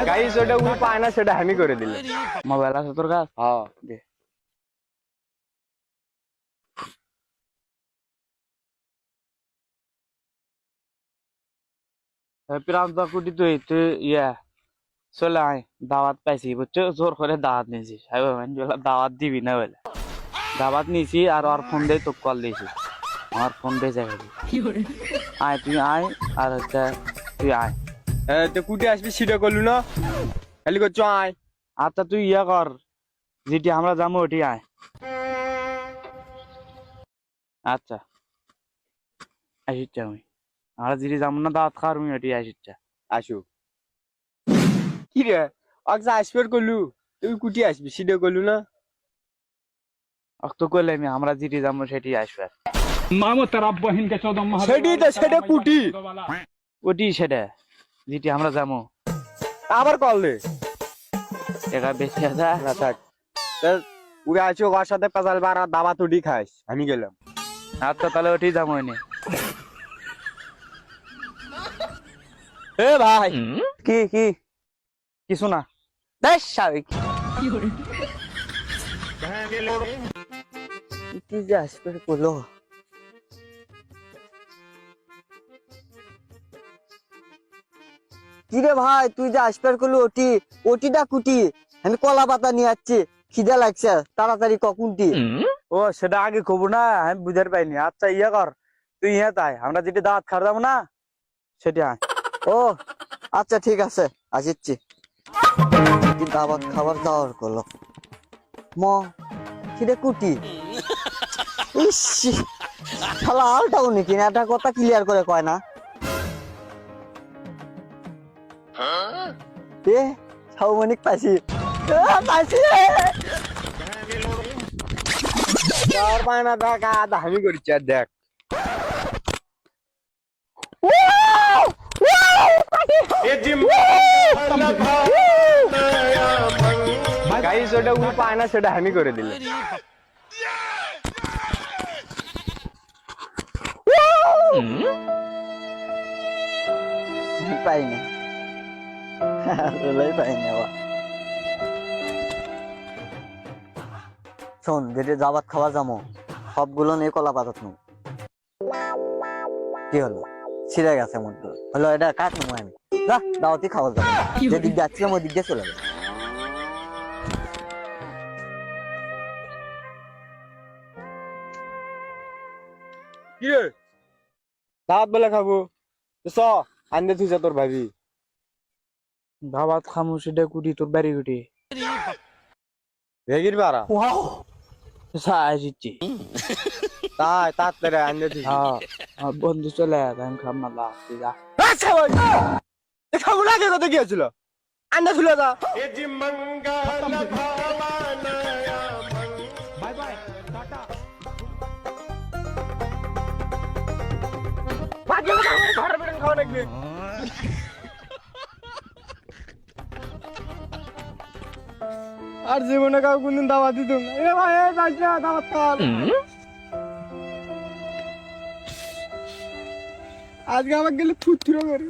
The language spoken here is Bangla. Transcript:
গাইস ওটা ও পায় না, সেটা আমি করে দিলে। মোবাইল আছে তোর কাছে? হ্যাঁ দে। প্রান্ত কুটি তুই তুই চলে আয়, দাওয়াত পাইছি বুঝছো, জোর করে দাওয়াত নিয়েছি। দাওয়াত দিবি না বলে দাওয়াত নিয়েছি, আর ওর ফোন দিয়ে তোকে কল দিয়েছি, আমার ফোন দিয়ে জায়গা আয়, তুই আয়, আর হচ্ছে তুই আয়। তো কুটি আসবি সেটা করলু না, খালি করছো আয়। আচ্ছা তুই কর, যেটি আমরা যাবো ওটি আয়। আচ্ছা আসিচ্ছা আমি, আমরা যেটি যাবো না দাওয়াত খাওয়ার আমি ওটি আসিচ্ছা। আসু কি রে, আচ্ছা আসবে করলু, তুই কুটি আসবি সেটা করলু না। তো করলে আমি আমরা যেটি যাবো সেটি আসবে। সেটি তো, সেটা কুটি ওটি সেটা যেটি আমরা যাবো। আবার কল দে। টাকা বেশি আছে না থাক, উড়ে আসো ওর সাথে পেঁচাল বাড়া দাবা তুটি খাইস, আমি গেলাম। আচ্ছা তাহলে ওটি যাবো এনে। এ ভাই কি কি কিছু না, দেখ স্বাভাবিক কি যে আসবে বলো। কিরে ভাই, তুই যে আসবার করলি ওটিটা কুটি, আমি কলা পাতা নিয়ে যাচ্ছি, খিদে লাগছে, তাড়াতাড়ি কখনটি। ও সেটা আগে খবর না, আমি বুঝতে পাইনি। আচ্ছা কর, তুই তাই আমরা যেটি দাওয়াত খাওয়া যাবো না সেটি আয়। ও আচ্ছা ঠিক আছে, আসিচ্ছি। দাওয়াত খাবার দাওয়ার করলো ম খিদে কুটি। ইস শালা আলটাও নাকি না, একটা কথা ক্লিয়ার করে কয় না। এ সাউমানিক পাইছি, পাইছি। তোর বায়না দেখ, আধা আমি করেছি আর দেখ। গাইস ওটা ও পায় না, সেটা আমি করে দিলে। পাইনি, আসলেই পাইনি আবার। শোন, যেটা দাওয়াত খাওয়া যাবো সবগুলো নিয়ে কলা পাতাত নো। কি হলো, ছিঁড়ে গেছে মধ্যে হলো, এটা কাট নেবো আমি। যা দাওয়াতি খাওয়া যাবো, যেদিক যাচ্ছিলাম ওই দিক দিয়ে চলে যাবো। কি রে, দাওয়াত বলে খাবো তো চ, আনতে তুই যা তোর ভাবি। দাওয়াত খামু সেটা কুটি তোর বাড়ি কুটি ভেগির বাড়া আসিচ্ছি। তাই তাড়াতাড়ি আনতে তুই। হ্যাঁ বন্ধু চলে আমি খাম না দা, তুই যা। আচ্ছা ভাই খাবো না, আগে কথা কি হয়েছিল, আন্ডা তুলে যা। ঘরের বেড়ে খাওয়া লাগবে। আর জীবনে কাউ কোনদিন দাওয়াত দিতাম না। এ ভাই দাওয়াত খাওয়া আজকে আমার গেলে থুথুরো করে।